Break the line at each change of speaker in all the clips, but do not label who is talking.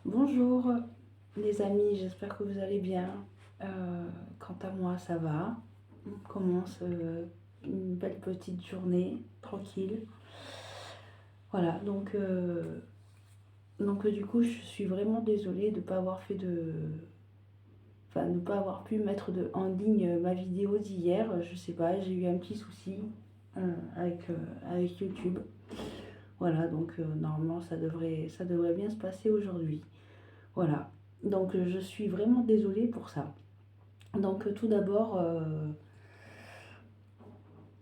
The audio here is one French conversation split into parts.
Bonjour les amis, j'espère que vous allez bien. Quant à moi, ça va. On commence une belle petite journée, tranquille. Voilà, donc du coup, je suis vraiment désolée de ne pas avoir fait de... Enfin, de ne pas avoir pu mettre en ligne ma vidéo d'hier. Je sais pas, j'ai eu un petit souci avec YouTube. Voilà, donc normalement, ça devrait bien se passer aujourd'hui. Voilà, donc je suis vraiment désolée pour ça. Donc tout d'abord,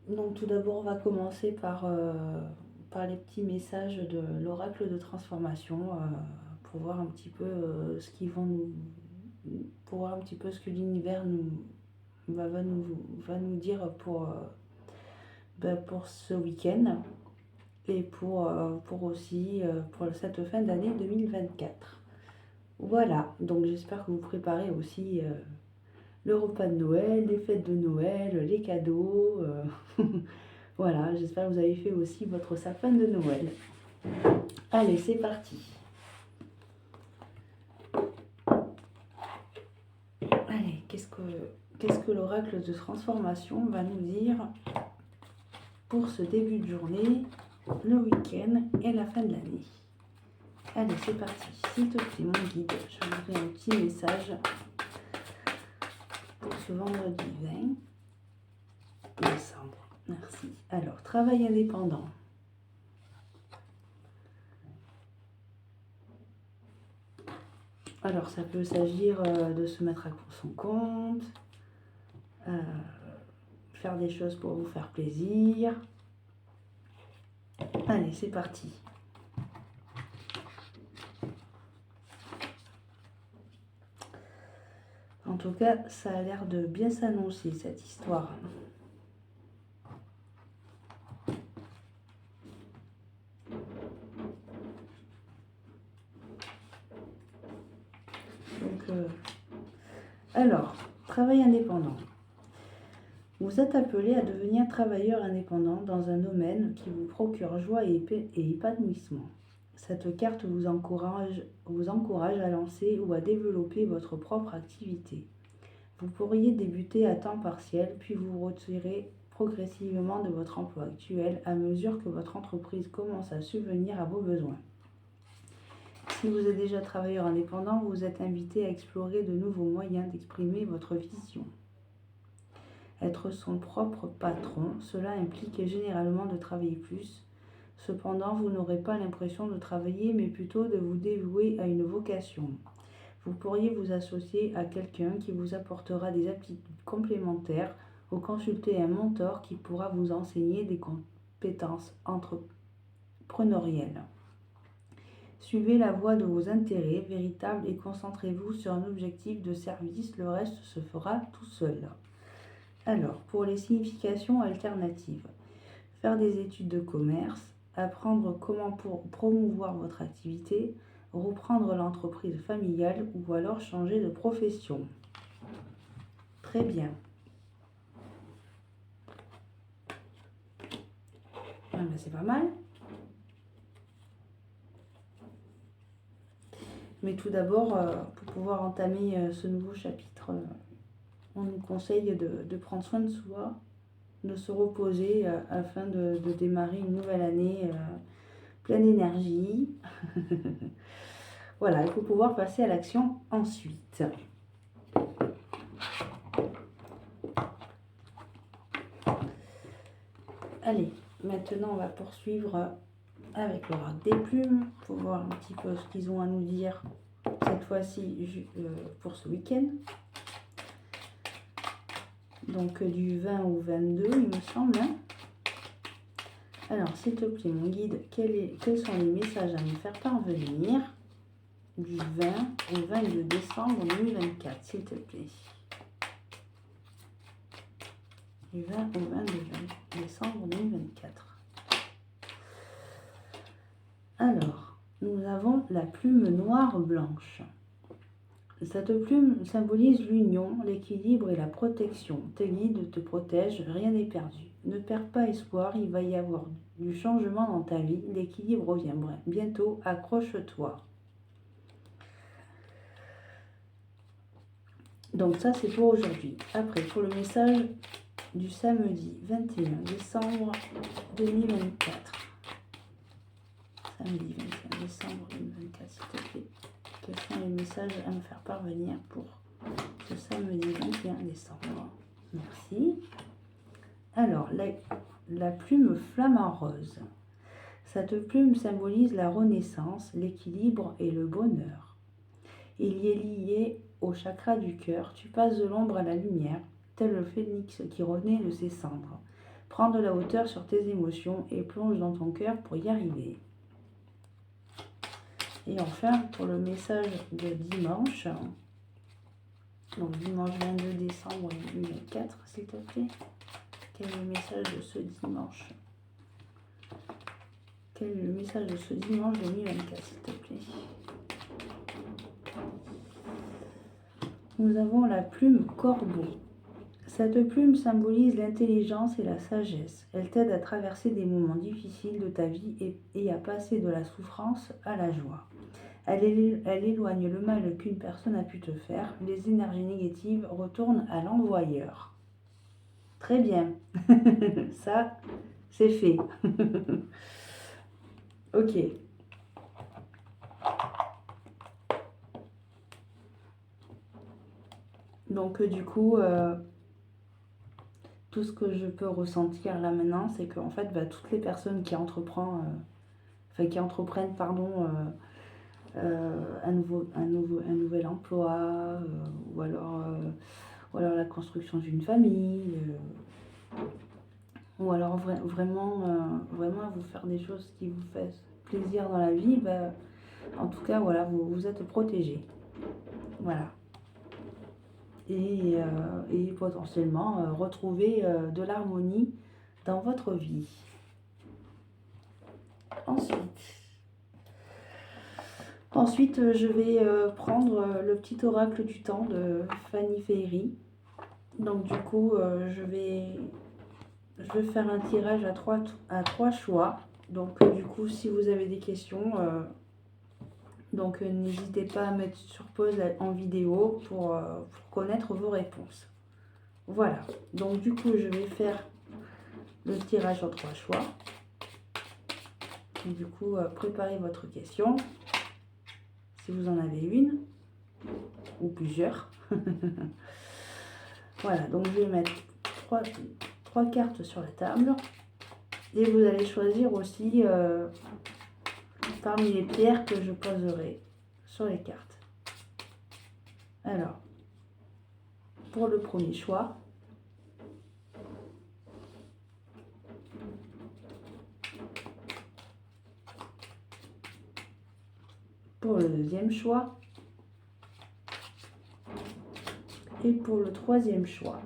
on va commencer par les petits messages de l'oracle de transformation pour voir un petit peu ce qu'ils vont nous, pour voir un petit peu ce que l'univers va nous dire pour ce week-end et pour aussi pour cette fin d'année 2024. Voilà, donc j'espère que vous préparez aussi le repas de Noël, les fêtes de Noël, les cadeaux. Voilà, j'espère que vous avez fait aussi votre sapin de Noël. Allez, c'est parti. Allez, qu'est-ce que l'oracle de transformation va nous dire pour ce début de journée, le week-end et la fin de l'année? Allez, c'est parti. S'il te plaît, mon guide, je vous fais un petit message pour ce vendredi 20 décembre. Merci. Alors, travail indépendant. Alors, ça peut s'agir de se mettre à son compte, faire des choses pour vous faire plaisir. Allez, c'est parti. En tout cas, ça a l'air de bien s'annoncer, cette histoire. Alors, travail indépendant. Vous êtes appelé à devenir travailleur indépendant dans un domaine qui vous procure joie et épanouissement. Cette carte vous encourage à lancer ou à développer votre propre activité. Vous pourriez débuter à temps partiel, puis vous retirer progressivement de votre emploi actuel à mesure que votre entreprise commence à subvenir à vos besoins. Si vous êtes déjà travailleur indépendant, vous êtes invité à explorer de nouveaux moyens d'exprimer votre vision. Être son propre patron, cela implique généralement de travailler plus. Cependant, vous n'aurez pas l'impression de travailler, mais plutôt de vous dévouer à une vocation. Vous pourriez vous associer à quelqu'un qui vous apportera des aptitudes complémentaires ou consulter un mentor qui pourra vous enseigner des compétences entrepreneuriales. Suivez la voie de vos intérêts véritables et concentrez-vous sur un objectif de service, le reste se fera tout seul. Alors, pour les significations alternatives, faire des études de commerce, apprendre comment promouvoir votre activité, reprendre l'entreprise familiale ou alors changer de profession. Très bien. Ah ben c'est pas mal. Mais tout d'abord, pour pouvoir entamer ce nouveau chapitre, on nous conseille de prendre soin de soi, de se reposer afin de démarrer une nouvelle année pleine d'énergie. Voilà, il faut pouvoir passer à l'action ensuite. Allez, maintenant on va poursuivre avec l'oracle des plumes pour voir un petit peu ce qu'ils ont à nous dire cette fois-ci pour ce week-end. Donc du 20 au 22, il me semble. Alors, s'il te plaît, mon guide, quels sont les messages à me faire parvenir du 20 au 22 décembre 2024, s'il te plaît. Du 20 au 22 décembre 2024. Alors, nous avons la plume noire blanche. Cette plume symbolise l'union, l'équilibre et la protection. Tes guides te protègent, rien n'est perdu. Ne perds pas espoir, il va y avoir du changement dans ta vie. L'équilibre revient bientôt, accroche-toi. Donc ça, c'est pour aujourd'hui. Après, pour le message du samedi 21 décembre 2024. Samedi 21 décembre 2024, s'il te plaît. Quels sont les messages à me faire parvenir pour ce samedi 21 décembre? Merci. Alors, la plume flamant rose. Cette plume symbolise la renaissance, l'équilibre et le bonheur. Il y est lié au chakra du cœur. Tu passes de l'ombre à la lumière, tel le phénix qui renaît de ses cendres. Prends de la hauteur sur tes émotions et plonge dans ton cœur pour y arriver. Et enfin, pour le message de dimanche, donc dimanche 22 décembre 2024, s'il te plaît. Quel est le message de ce dimanche? Quel est le message de ce dimanche 2024, s'il te plaît? Nous avons la plume corbeau. Cette plume symbolise l'intelligence et la sagesse. Elle t'aide à traverser des moments difficiles de ta vie et à passer de la souffrance à la joie. Elle éloigne le mal qu'une personne a pu te faire. Les énergies négatives retournent à l'envoyeur. Très bien. Ça, c'est fait. Ok. Donc, du coup, tout ce que je peux ressentir là maintenant, c'est qu'en fait, toutes les personnes qui entreprennent, un nouvel emploi, ou alors la construction d'une famille, ou alors vraiment vous faire des choses qui vous fassent plaisir dans la vie, en tout cas, voilà, vous êtes protégés. Voilà. Et potentiellement retrouver de l'harmonie dans votre vie. Ensuite, je vais prendre le petit oracle du temps de Fanny Féery. Donc du coup, je vais faire un tirage à trois choix. Donc du coup, si vous avez des questions, n'hésitez pas à mettre sur pause en vidéo pour connaître vos réponses. Voilà. Donc du coup, je vais faire le tirage en 3 choix. Et du coup, préparez votre question. Si vous en avez une ou plusieurs. Voilà, donc je vais mettre trois cartes sur la table. Et vous allez choisir aussi parmi les pierres que je poserai sur les cartes. Alors, pour le premier choix, pour le deuxième choix et pour le troisième choix.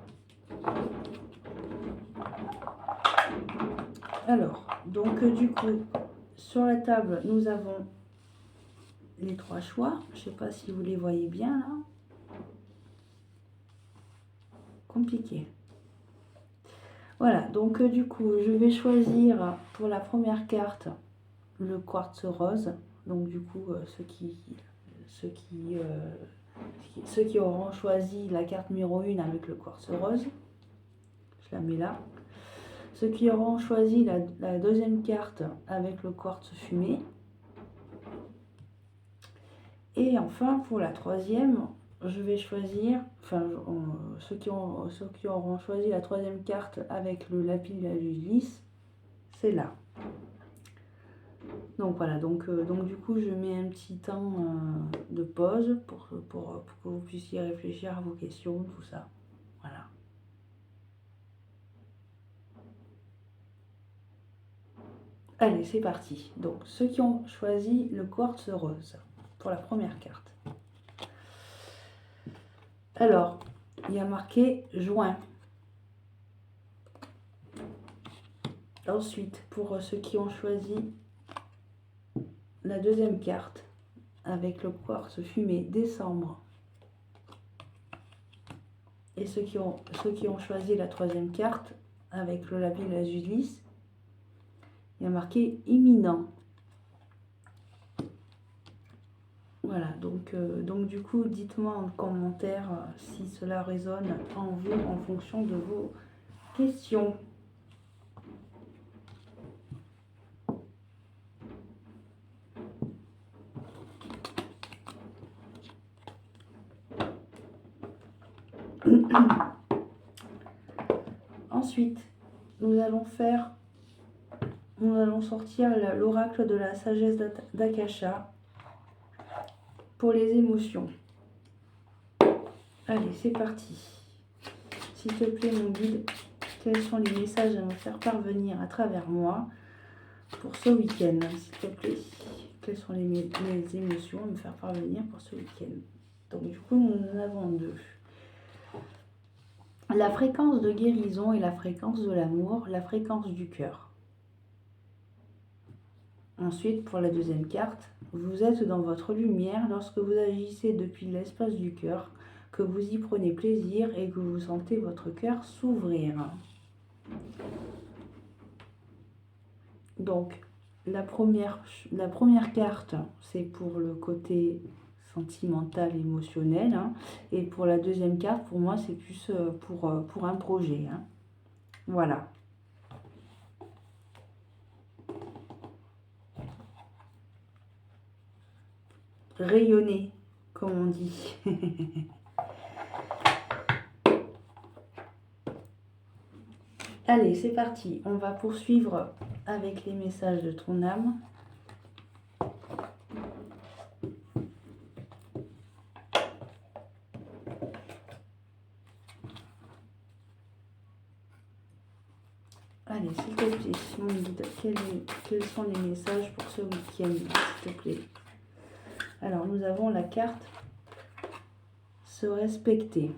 Alors, donc du coup, sur la table, nous avons les 3 choix. Je ne sais pas si vous les voyez bien là. Compliqué. Voilà, donc du coup, je vais choisir pour la première carte le quartz rose. Donc du coup, ceux qui auront choisi la carte numéro 1 avec le quartz rose, je la mets là. Ceux qui auront choisi la deuxième carte avec le quartz fumé. Et enfin, pour la troisième, je vais choisir, ceux qui auront choisi la troisième carte avec le lapis lazuli, c'est là. Donc voilà, donc du coup, je mets un petit temps de pause pour que vous puissiez réfléchir à vos questions, tout ça. Voilà. Allez, c'est parti. Donc, ceux qui ont choisi le quartz rose pour la première carte. Alors, il y a marqué juin. Ensuite, pour ceux qui ont choisi la deuxième carte avec le quartz fumé, décembre. Et ceux qui ont choisi la troisième carte avec le lapis lazuli, il y a marqué imminent. Voilà, donc du coup, dites-moi en commentaire si cela résonne en vous en fonction de vos questions. Ensuite, nous allons sortir l'oracle de la sagesse d'Akasha pour les émotions. Allez, c'est parti. S'il te plaît, mon guide, quels sont les messages à me faire parvenir à travers moi pour ce week-end, s'il te plaît? Quelles sont mes émotions à me faire parvenir pour ce week-end? Donc, du coup, nous en avons deux. La fréquence de guérison et la fréquence de l'amour, la fréquence du cœur. Ensuite, pour la deuxième carte, vous êtes dans votre lumière lorsque vous agissez depuis l'espace du cœur, que vous y prenez plaisir et que vous sentez votre cœur s'ouvrir. Donc, la première carte, c'est pour le côté sentimental, émotionnel. Hein, et pour la deuxième carte, pour moi, c'est plus pour un projet. Hein. Voilà. Rayonner, comme on dit. Allez, c'est parti. On va poursuivre avec les messages de ton âme. Allez, s'il te plaît, mon guide, quels sont les messages pour ce week-end, s'il te plaît? Alors, nous avons la carte se respecter.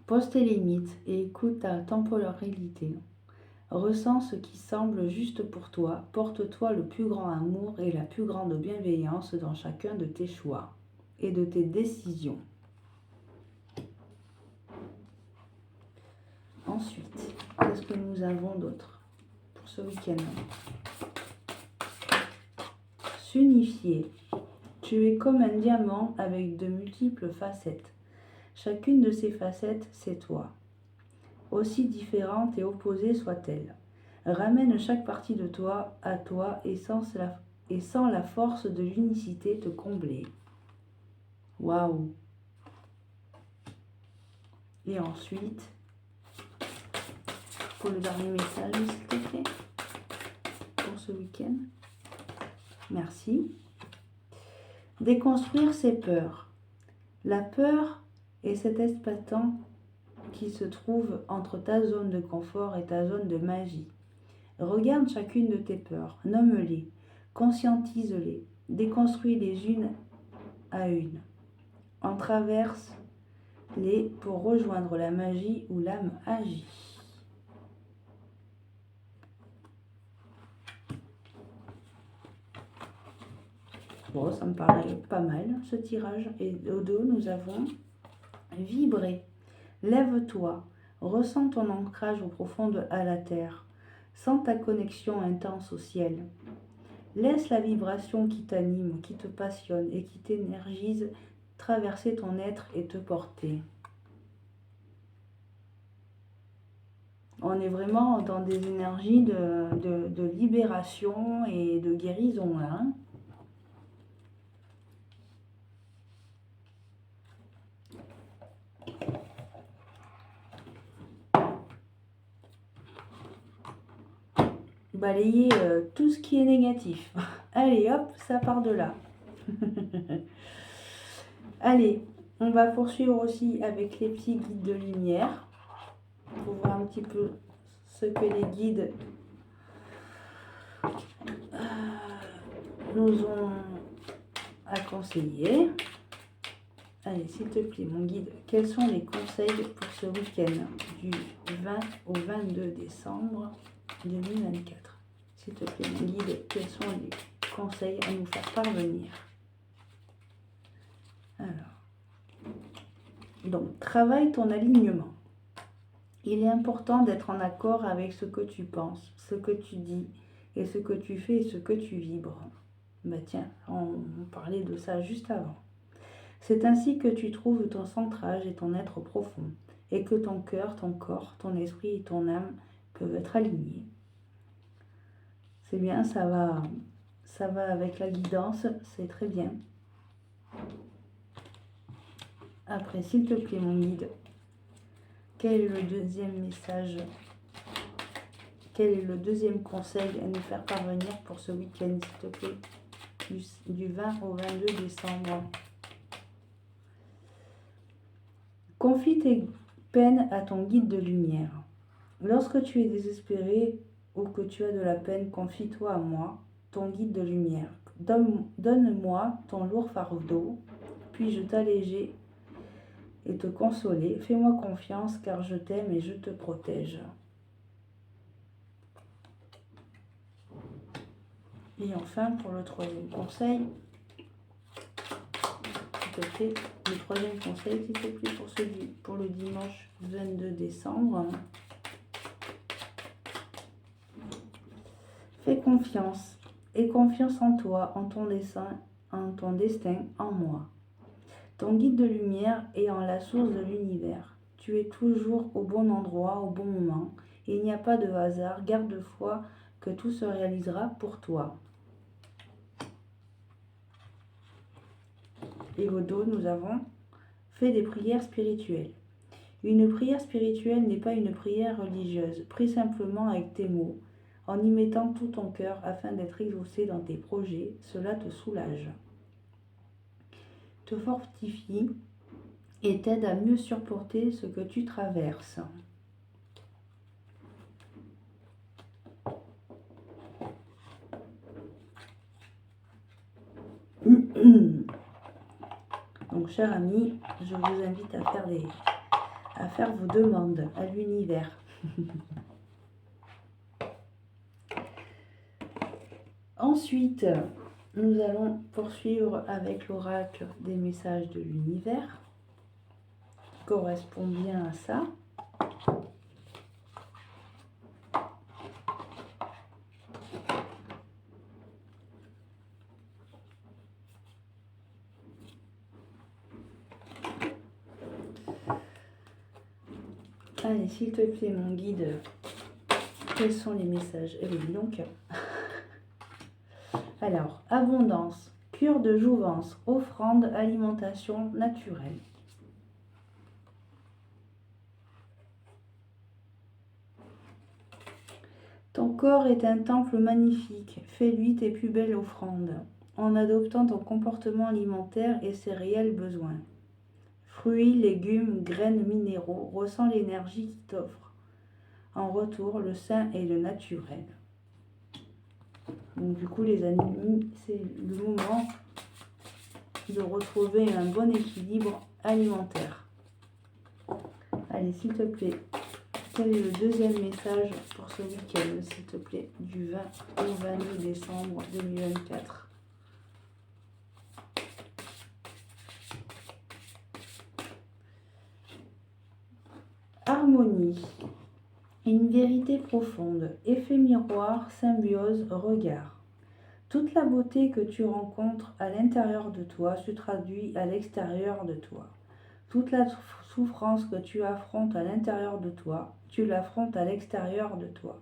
Pose tes limites et écoute ta temporalité. Ressens ce qui semble juste pour toi. Porte-toi le plus grand amour et la plus grande bienveillance dans chacun de tes choix et de tes décisions. Ensuite, qu'est-ce que nous avons d'autre pour ce week-end? S'unifier. Tu es comme un diamant avec de multiples facettes. Chacune de ces facettes, c'est toi. Aussi différente et opposée soit-elle. Ramène chaque partie de toi à toi et sans la force de l'unicité te combler. Waouh! Et ensuite, pour le dernier message, s'il te plaît, pour ce week-end. Merci. Déconstruire ses peurs. La peur est cet espace-temps qui se trouve entre ta zone de confort et ta zone de magie. Regarde chacune de tes peurs, nomme-les, conscientise-les, déconstruis-les une à une. En traverse-les pour rejoindre la magie où l'âme agit. Bon, ça me paraît pas mal ce tirage. Et au dos, nous avons vibrer. Lève-toi, ressens ton ancrage au profond à la terre, sens ta connexion intense au ciel. Laisse la vibration qui t'anime, qui te passionne et qui t'énergise traverser ton être et te porter. On est vraiment dans des énergies de libération et de guérison là. Hein. Balayer tout ce qui est négatif. Allez hop, ça part de là. Allez, on va poursuivre aussi avec les petits guides de lumière pour voir un petit peu ce que les guides nous ont à conseiller. Allez, s'il te plaît, mon guide, quels sont les conseils pour ce week-end du 20 au 22 décembre 2024? S'il te plaît, mon guide, quels sont les conseils à nous faire parvenir? Alors, donc, travaille ton alignement. Il est important d'être en accord avec ce que tu penses, ce que tu dis, et ce que tu fais et ce que tu vibres. Ben tiens, on parlait de ça juste avant. C'est ainsi que tu trouves ton centrage et ton être profond, et que ton cœur, ton corps, ton esprit et ton âme peuvent être alignés. C'est bien, ça va avec la guidance, c'est très bien. Après, s'il te plaît, mon guide, quel est le deuxième message? Quel est le deuxième conseil à nous faire parvenir pour ce week-end, s'il te plaît, du 20 au 22 décembre? Confie tes peines à ton guide de lumière. Lorsque tu es désespéré ou que tu as de la peine, confie-toi à moi, ton guide de lumière. Donne-moi ton lourd fardeau, puis-je t'alléger et te consoler. Fais-moi confiance car je t'aime et je te protège. Et enfin, pour le troisième conseil, s'il te plaît, le troisième conseil, s'il te plaît, pour le dimanche 22 décembre. Fais confiance. Aie confiance en toi, en ton destin, en moi. Ton guide de lumière est en la source de l'univers. Tu es toujours au bon endroit, au bon moment. Il n'y a pas de hasard. Garde foi que tout se réalisera pour toi. Et au dos, nous avons fait des prières spirituelles. Une prière spirituelle n'est pas une prière religieuse. Prie simplement avec tes mots, en y mettant tout ton cœur afin d'être exaucé dans tes projets. Cela te soulage, te fortifie et t'aide à mieux supporter ce que tu traverses. Donc, cher ami, je vous invite à faire vos demandes à l'univers. Ensuite, nous allons poursuivre avec l'oracle des messages de l'univers, qui correspond bien à ça. Allez, s'il te plaît, mon guide, quels sont les messages? Eh bien, donc, alors, abondance, cure de jouvence, offrande, alimentation naturelle. Ton corps est un temple magnifique, fais-lui tes plus belles offrandes, en adoptant ton comportement alimentaire et ses réels besoins. Fruits, légumes, graines, minéraux, ressens l'énergie qui t'offre. En retour, le sain et le naturel. Donc du coup, les amis, c'est le moment de retrouver un bon équilibre alimentaire. Allez, s'il te plaît, quel est le deuxième message pour ce week-end, s'il te plaît, du 20 au 22 décembre 2024? Harmonie, une vérité profonde, effet miroir, symbiose, regard. Toute la beauté que tu rencontres à l'intérieur de toi se traduit à l'extérieur de toi. Toute la souffrance que tu affrontes à l'intérieur de toi, tu l'affrontes à l'extérieur de toi.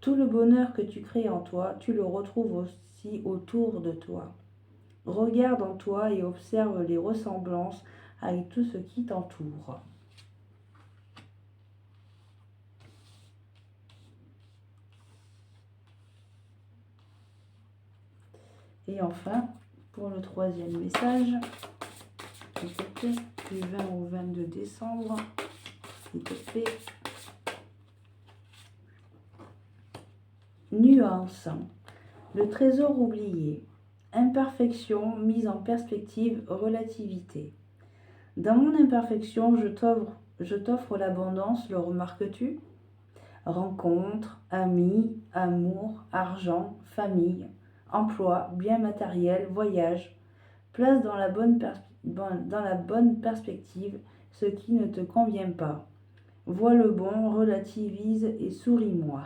Tout le bonheur que tu crées en toi, tu le retrouves aussi autour de toi. Regarde en toi et observe les ressemblances avec tout ce qui t'entoure. Et enfin, pour le troisième message, s'il te plaît, du 20 au 22 décembre, s'il te plaît. Nuance, le trésor oublié, imperfection mise en perspective, relativité. Dans mon imperfection, je t'offre l'abondance, le remarques-tu? Rencontres, amis, amour, argent, famille, emploi, biens matériels, voyage. Place dans la bonne perspective ce qui ne te convient pas. Vois le bon, relativise et souris-moi.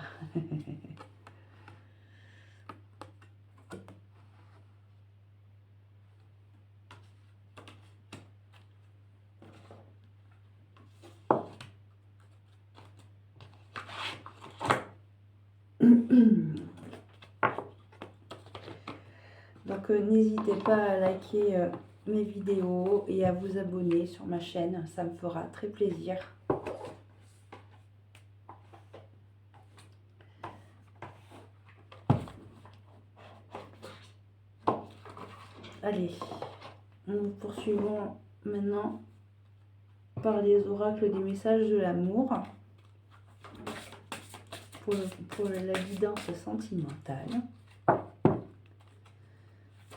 Donc n'hésitez pas à liker mes vidéos et à vous abonner sur ma chaîne, ça me fera très plaisir. Allez, nous poursuivons maintenant par les oracles des messages de l'amour pour la guidance sentimentale.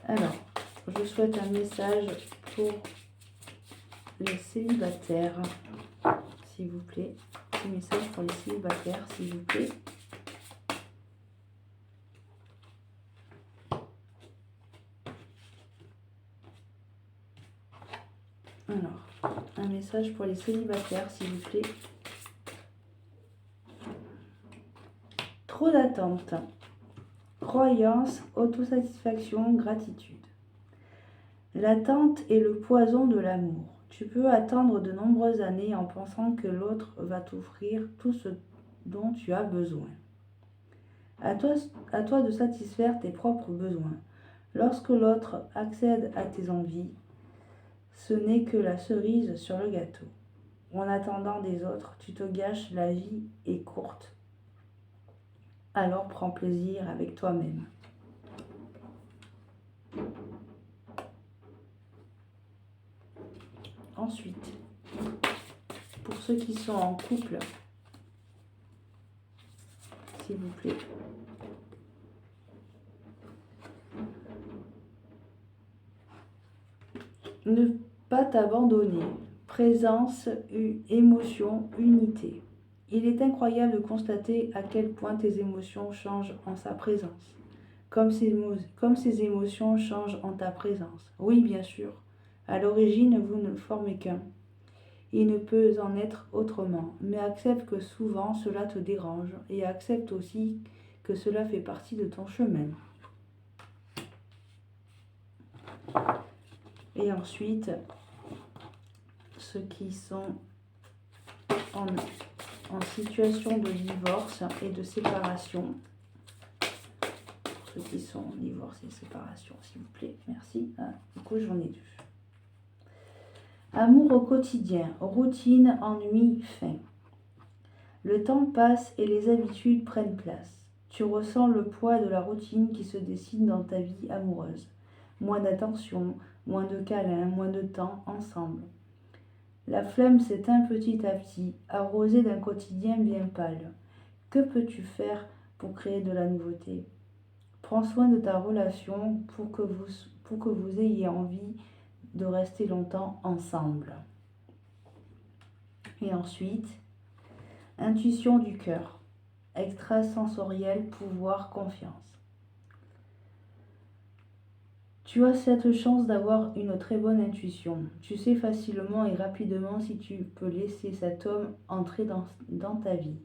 Alors, je souhaite un message pour les célibataires, s'il vous plaît. Un message pour les célibataires, s'il vous plaît. Alors, un message pour les célibataires, s'il vous plaît. Trop d'attentes. Croyance, autosatisfaction, gratitude. L'attente est le poison de l'amour. Tu peux attendre de nombreuses années en pensant que l'autre va t'offrir tout ce dont tu as besoin. À toi de satisfaire tes propres besoins. Lorsque l'autre accède à tes envies, ce n'est que la cerise sur le gâteau. En attendant des autres, tu te gâches, la vie est courte. Alors prends plaisir avec toi-même. Ensuite, pour ceux qui sont en couple, s'il vous plaît. Ne pas t'abandonner. Présence, émotion, unité. Il est incroyable de constater à quel point tes émotions changent en sa présence. Comme ces émotions changent en ta présence. Oui, bien sûr. À l'origine, vous ne formez qu'un. Il ne peut en être autrement. Mais accepte que souvent cela te dérange et accepte aussi que cela fait partie de ton chemin. Et ensuite, ceux qui sont en situation de divorce et de séparation. Ceux qui sont en divorce et séparation, s'il vous plaît. Merci. Ah, du coup, j'en ai 2. Amour au quotidien, routine, ennui, faim. Le temps passe et les habitudes prennent place. Tu ressens le poids de la routine qui se dessine dans ta vie amoureuse. Moins d'attention, moins de câlins, moins de temps ensemble. La flemme s'éteint petit à petit, arrosée d'un quotidien bien pâle. Que peux-tu faire pour créer de la nouveauté ? Prends soin de ta relation pour que vous ayez envie de rester longtemps ensemble. Et ensuite, intuition du cœur, extrasensoriel, pouvoir, confiance. Tu as cette chance d'avoir une très bonne intuition. Tu sais facilement et rapidement si tu peux laisser cet homme entrer dans ta vie.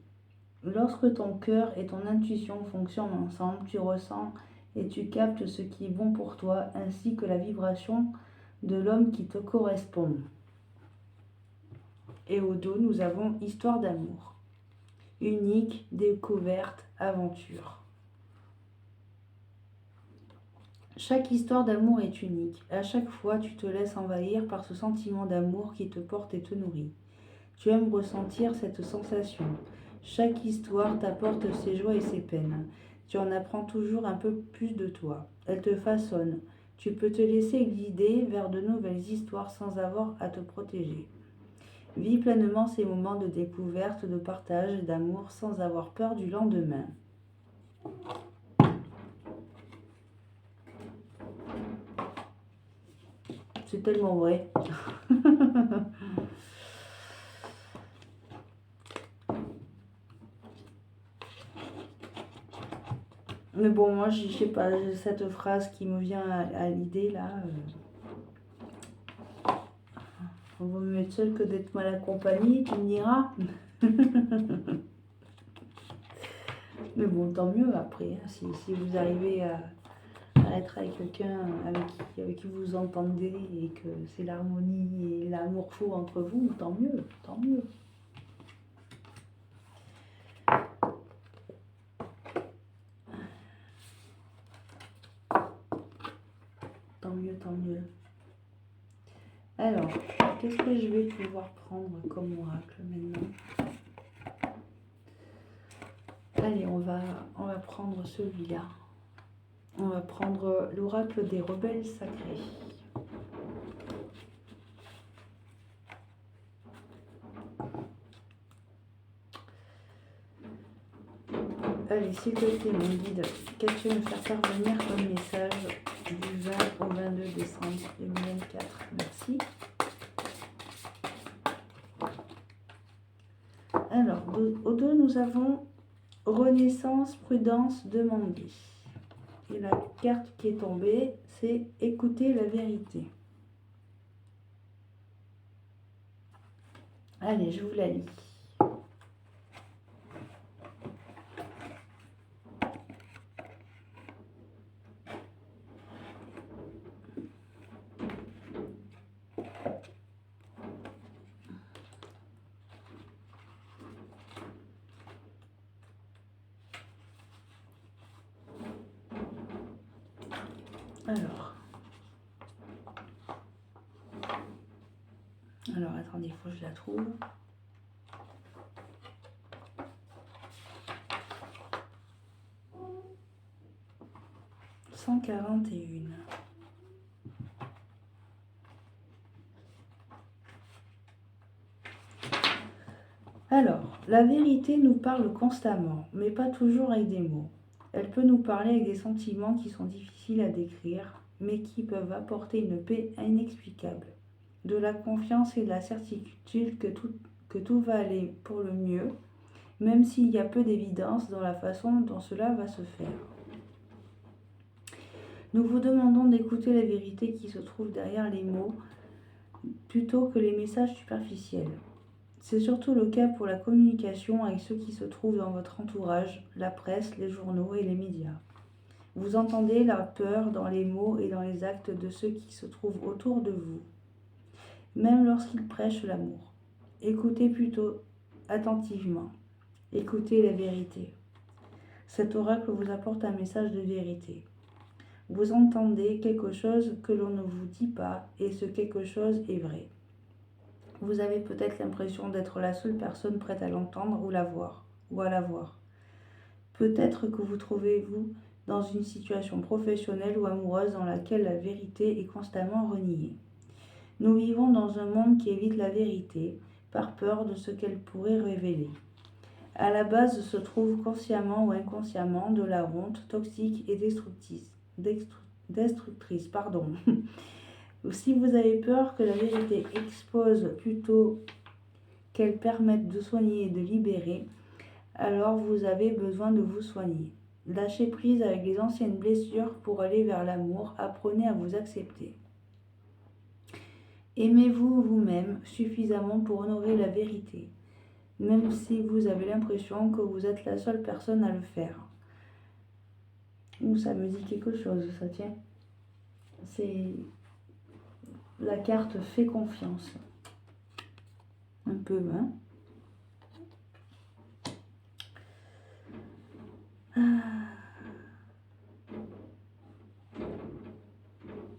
Lorsque ton cœur et ton intuition fonctionnent ensemble, tu ressens et tu captes ce qui est bon pour toi, ainsi que la vibration de l'homme qui te correspond. Et au dos, nous avons histoire d'amour. Unique, découverte, aventure. Chaque histoire d'amour est unique. À chaque fois, tu te laisses envahir par ce sentiment d'amour qui te porte et te nourrit. Tu aimes ressentir cette sensation. Chaque histoire t'apporte ses joies et ses peines. Tu en apprends toujours un peu plus de toi. Elle te façonne. Tu peux te laisser guider vers de nouvelles histoires sans avoir à te protéger. Vis pleinement ces moments de découverte, de partage et d'amour sans avoir peur du lendemain. C'est tellement vrai. Mais bon, moi, je sais pas, cette phrase qui me vient à l'idée, là. On vaut mieux être seul que d'être mal accompagné, tu me diras. Mais bon, tant mieux après, hein, si vous arrivez à être avec quelqu'un avec qui vous entendez et que c'est l'harmonie et l'amour fou entre vous, tant mieux, tant mieux. Tant mieux, tant mieux. Alors, qu'est-ce que je vais pouvoir prendre comme oracle maintenant? Allez, on va prendre celui-là. On va prendre l'oracle des rebelles sacrés. Allez, s'il te plaît, mon guide, qu'est-ce que tu veux me faire parvenir comme message du 20 au 22 décembre 2024? Merci. Alors, au dos, nous avons Renaissance, prudence, demander. Et la carte qui est tombée, c'est écouter la vérité. Allez, je vous la lis. Alors attendez, il faut que je la trouve. « 141. Alors, la vérité nous parle constamment, mais pas toujours avec des mots. Elle peut nous parler avec des sentiments qui sont difficiles à décrire, mais qui peuvent apporter une paix inexplicable, de la confiance et de la certitude que tout va aller pour le mieux, même s'il y a peu d'évidence dans la façon dont cela va se faire. Nous vous demandons d'écouter la vérité qui se trouve derrière les mots, plutôt que les messages superficiels. C'est surtout le cas pour la communication avec ceux qui se trouvent dans votre entourage, la presse, les journaux et les médias. Vous entendez la peur dans les mots et dans les actes de ceux qui se trouvent autour de vous, même lorsqu'ils prêchent l'amour. Écoutez plutôt attentivement. Écoutez la vérité. Cet oracle vous apporte un message de vérité. Vous entendez quelque chose que l'on ne vous dit pas et ce quelque chose est vrai. Vous avez peut-être l'impression d'être la seule personne prête à l'entendre ou à la voir. Peut-être que vous trouvez-vous dans une situation professionnelle ou amoureuse dans laquelle la vérité est constamment reniée. Nous vivons dans un monde qui évite la vérité par peur de ce qu'elle pourrait révéler. À la base se trouve consciemment ou inconsciemment de la honte toxique et destructrice. Si vous avez peur que la vérité expose plutôt qu'elle permette de soigner et de libérer, alors vous avez besoin de vous soigner. Lâchez prise avec les anciennes blessures pour aller vers l'amour, apprenez à vous accepter. Aimez-vous vous-même suffisamment pour honorer la vérité, même si vous avez l'impression que vous êtes la seule personne à le faire. Ou ça me dit quelque chose, ça tient. C'est la carte fait confiance. Un peu, hein.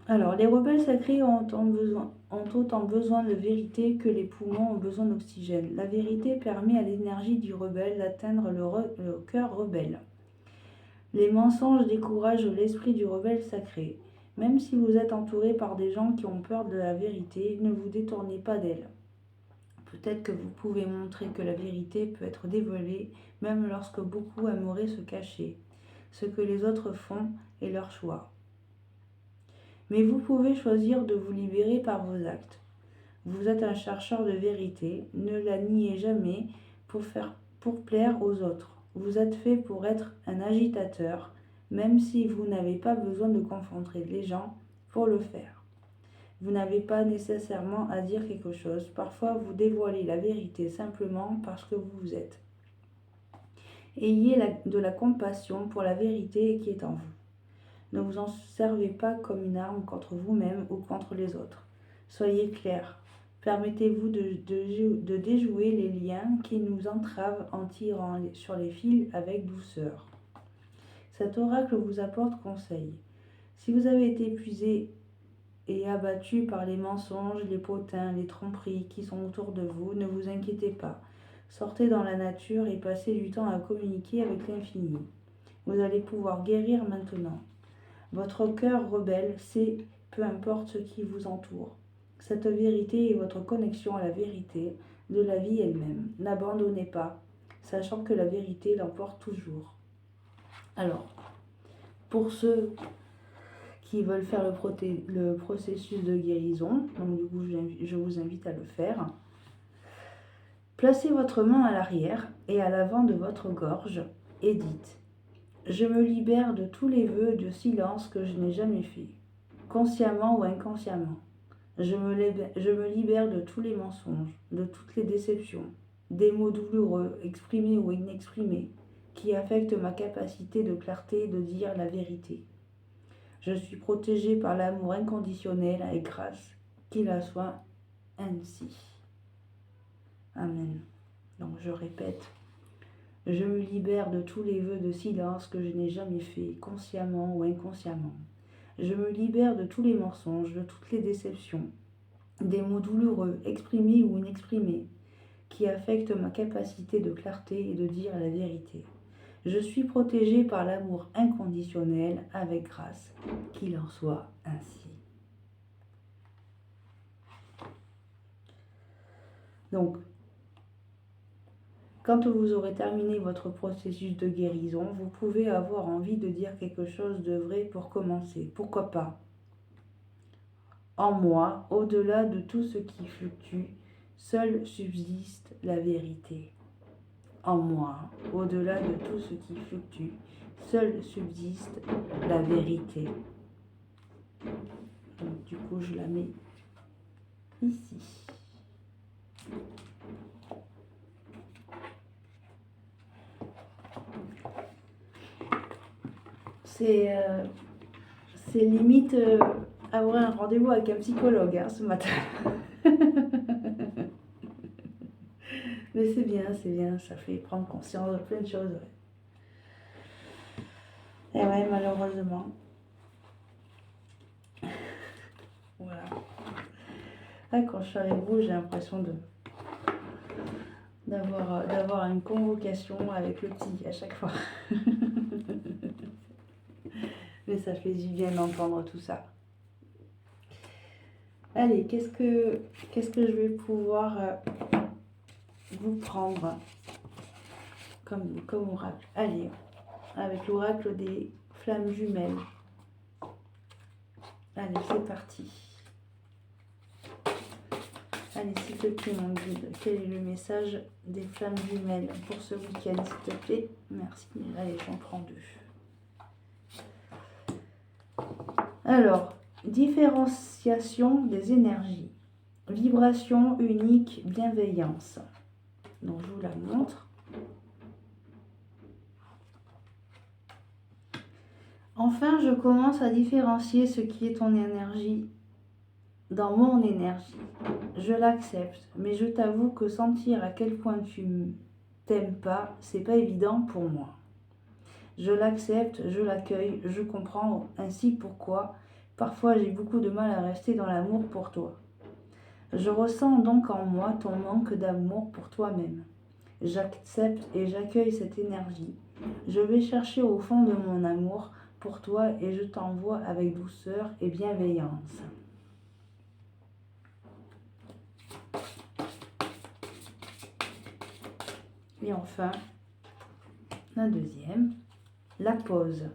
Alors, les rebelles sacrés ont autant besoin de vérité que les poumons ont besoin d'oxygène. La vérité permet à l'énergie du rebelle d'atteindre le cœur rebelle. Les mensonges découragent l'esprit du rebelle sacré. Même si vous êtes entouré par des gens qui ont peur de la vérité, ne vous détournez pas d'elle. Peut-être que vous pouvez montrer que la vérité peut être dévoilée, même lorsque beaucoup aimeraient se cacher. Ce que les autres font est leur choix. Mais vous pouvez choisir de vous libérer par vos actes. Vous êtes un chercheur de vérité, ne la niez jamais pour plaire aux autres. Vous êtes fait pour être un agitateur, même si vous n'avez pas besoin de confronter les gens pour le faire. Vous n'avez pas nécessairement à dire quelque chose. Parfois, vous dévoilez la vérité simplement parce que vous êtes. Ayez de la compassion pour la vérité qui est en vous. Ne vous en servez pas comme une arme contre vous-même ou contre les autres. Soyez clair. Permettez-vous de déjouer les liens qui nous entravent en tirant sur les fils avec douceur. Cet oracle vous apporte conseil. Si vous avez été épuisé et abattu par les mensonges, les potins, les tromperies qui sont autour de vous, ne vous inquiétez pas. Sortez dans la nature et passez du temps à communiquer avec l'infini. Vous allez pouvoir guérir maintenant. Votre cœur rebelle sait peu importe ce qui vous entoure. Cette vérité est votre connexion à la vérité de la vie elle-même. N'abandonnez pas, sachant que la vérité l'emporte toujours. Alors, pour ceux qui veulent faire le processus de guérison, donc du coup je vous invite à le faire. Placez votre main à l'arrière et à l'avant de votre gorge et dites « Je me libère de tous les vœux de silence que je n'ai jamais faits, consciemment ou inconsciemment. Je me libère de tous les mensonges, de toutes les déceptions, des mots douloureux, exprimés ou inexprimés, qui affectent ma capacité de clarté de dire la vérité. Je suis protégée par l'amour inconditionnel et grâce, qu'il en soit ainsi. » Amen. Donc je répète, je me libère de tous les vœux de silence que je n'ai jamais faits, consciemment ou inconsciemment. Je me libère de tous les mensonges, de toutes les déceptions, des mots douloureux, exprimés ou inexprimés, qui affectent ma capacité de clarté et de dire la vérité. Je suis protégée par l'amour inconditionnel avec grâce, qu'il en soit ainsi. Donc, quand vous aurez terminé votre processus de guérison, vous pouvez avoir envie de dire quelque chose de vrai pour commencer. Pourquoi pas? En moi, au-delà de tout ce qui fluctue, seule subsiste la vérité. En moi, au-delà de tout ce qui fluctue, seule subsiste la vérité. Donc, du coup, je la mets ici. C'est limite avoir un rendez-vous avec un psychologue ce matin. Mais c'est bien, ça fait prendre conscience de plein de choses. Ouais. Et ouais, malheureusement. Voilà. Là, quand je suis avec vous, j'ai l'impression d'avoir une convocation avec le petit à chaque fois. Mais ça fait du bien d'entendre tout ça. Allez, qu'est-ce que je vais pouvoir vous prendre comme oracle? Allez, avec l'oracle des flammes jumelles. Allez, c'est parti. Allez, s'il te plaît, mon guide, quel est le message des flammes jumelles pour ce week-end, s'il te plaît? Merci. Allez, j'en prends 2. Alors, différenciation des énergies. Vibration unique, bienveillance. Donc, je vous la montre. Enfin, je commence à différencier ce qui est ton énergie dans mon énergie. Je l'accepte, mais je t'avoue que sentir à quel point tu t'aimes pas, c'est pas évident pour moi. Je l'accepte, je l'accueille, je comprends ainsi pourquoi parfois j'ai beaucoup de mal à rester dans l'amour pour toi. Je ressens donc en moi ton manque d'amour pour toi-même. J'accepte et j'accueille cette énergie. Je vais chercher au fond de mon amour pour toi et je t'envoie avec douceur et bienveillance. Et enfin, la deuxième, la pause.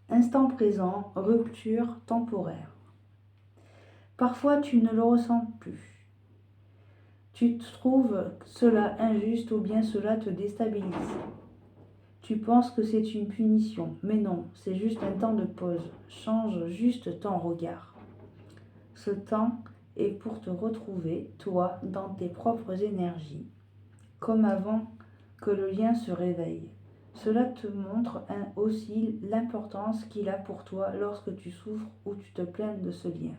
Instant présent, rupture temporaire. Parfois, tu ne le ressens plus. Tu trouves cela injuste ou bien cela te déstabilise. Tu penses que c'est une punition, mais non, c'est juste un temps de pause. Change juste ton regard. Ce temps est pour te retrouver, toi, dans tes propres énergies, comme avant que le lien se réveille. Cela te montre aussi l'importance qu'il a pour toi lorsque tu souffres ou tu te plains de ce lien.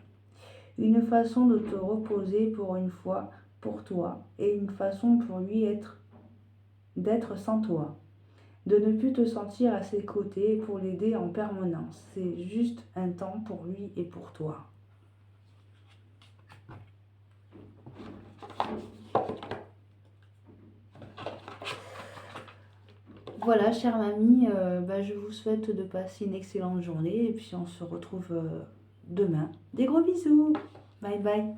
Une façon de te reposer pour une fois pour toi et une façon pour lui d'être sans toi. De ne plus te sentir à ses côtés pour l'aider en permanence. C'est juste un temps pour lui et pour toi. voilà, chère mamie, je vous souhaite de passer une excellente journée et puis on se retrouve demain. Des gros bisous. Bye bye.